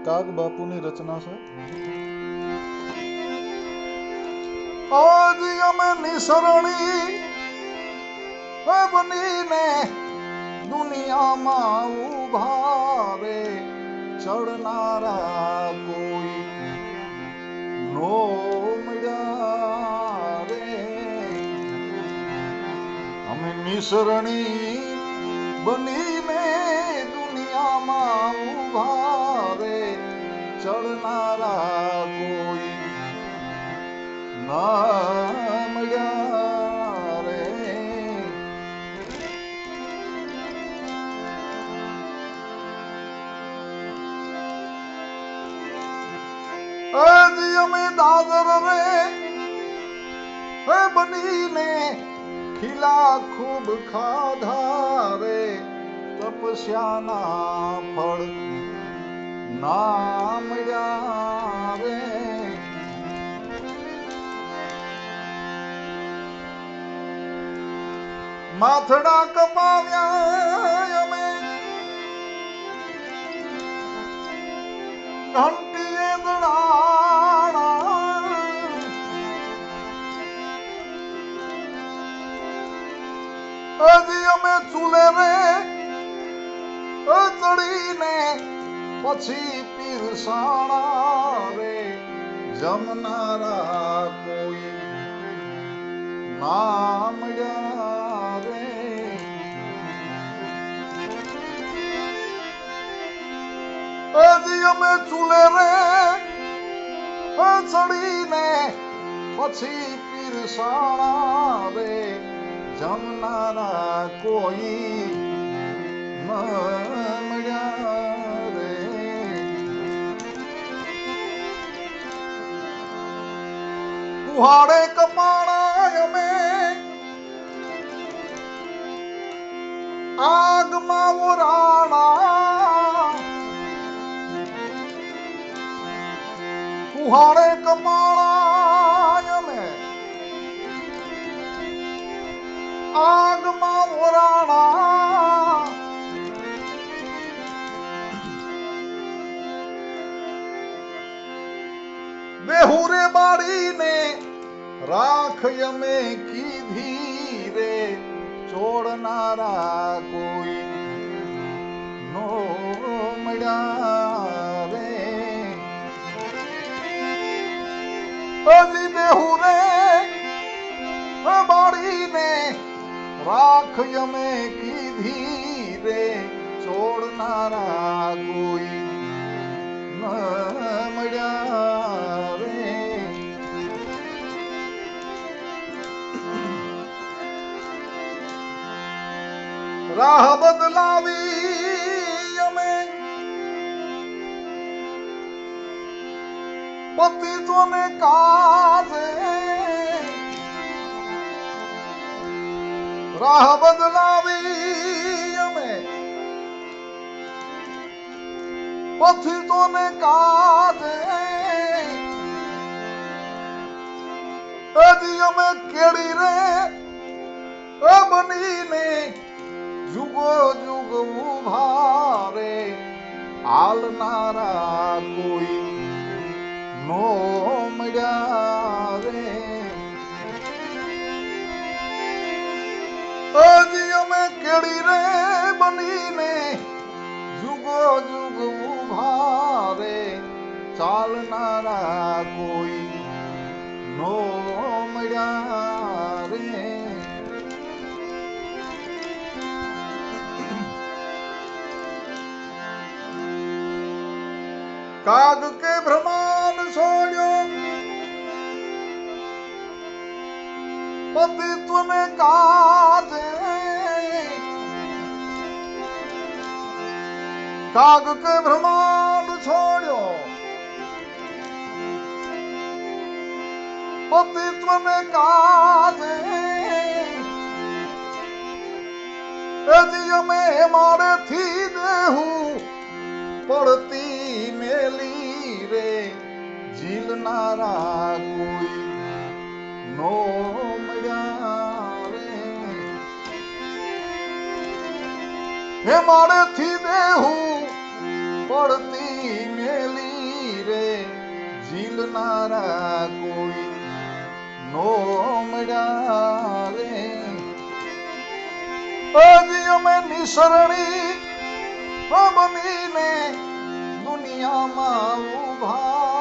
કાગ બાપુની રચના છે. આજ અમે નિસરણી બનીને દુનિયામાં ઉભા રે, ચડનારા કોઈ નો મળ્યા રે. અમે નિસરણી બનીને દુનિયામાં ઉભા રે, ચડનારા કોઈ ના મળ્યા રે. હજી અમે દાદર રે બનીને ખીલા ખૂબ ખાધા રે, તપસ્યાના ફળ ના મળ્યા રે. માથડા કપાવ્યા અમે ઘંટીએ દડાણા, હજી અમે ચૂલે રે ચડીને પછી પીરસાણા રે, જમનારા કોઈ ના મળ્યા રે. હજી અમે ચૂલે રે ચડીને પછી પીરસાણા રે, જમનારા કોઈ ન મળ્યા રે. કુહાડે કપાણા અમે આગમાં ઓરાણા, કુહાડે કપાણા અમે આગમાં ઓરાણા, બેહુરે બાળીને રાખ અમે કીધી રે, ચોડનારા કોઈ નો મળ્યા રે. હજી બેહુરે બાળીને રાખ અમે કીધી રે, છોડનારા કોઈ ન મળ્યા રે. રાહ બદલાવી અમે પતિતોને કાજે, રાહ બદલાવી અમે પતિતોને કાજે, હજી અમે કેડી રે બનીને જુગો જુગ ઉભા રે, હાલનારા કોઈ નો મળ્યા રે. હજી અમે કેડી રે બનીને જુગો જુગ ઉભા રે, ચાલનારા કોઈ નો મળ્યા રે. કાગ કે ભ્રમાન છોડ્યો પતિત્વને કાજે, કાગ કે ભ્રમાન છોડ્યો પતિત્વને કાજે, હજી અમે મારેથી દેહું પડતી મેલી રે, ઝીલનારા કોઈ નો મળ્યા રે. હે મારેથી દેહું પડતી મેલી ઝીલનારા કોઈ નો મળ્યા રે. હજી અમે નિસરણી બનીને દુનિયામાં ઉભા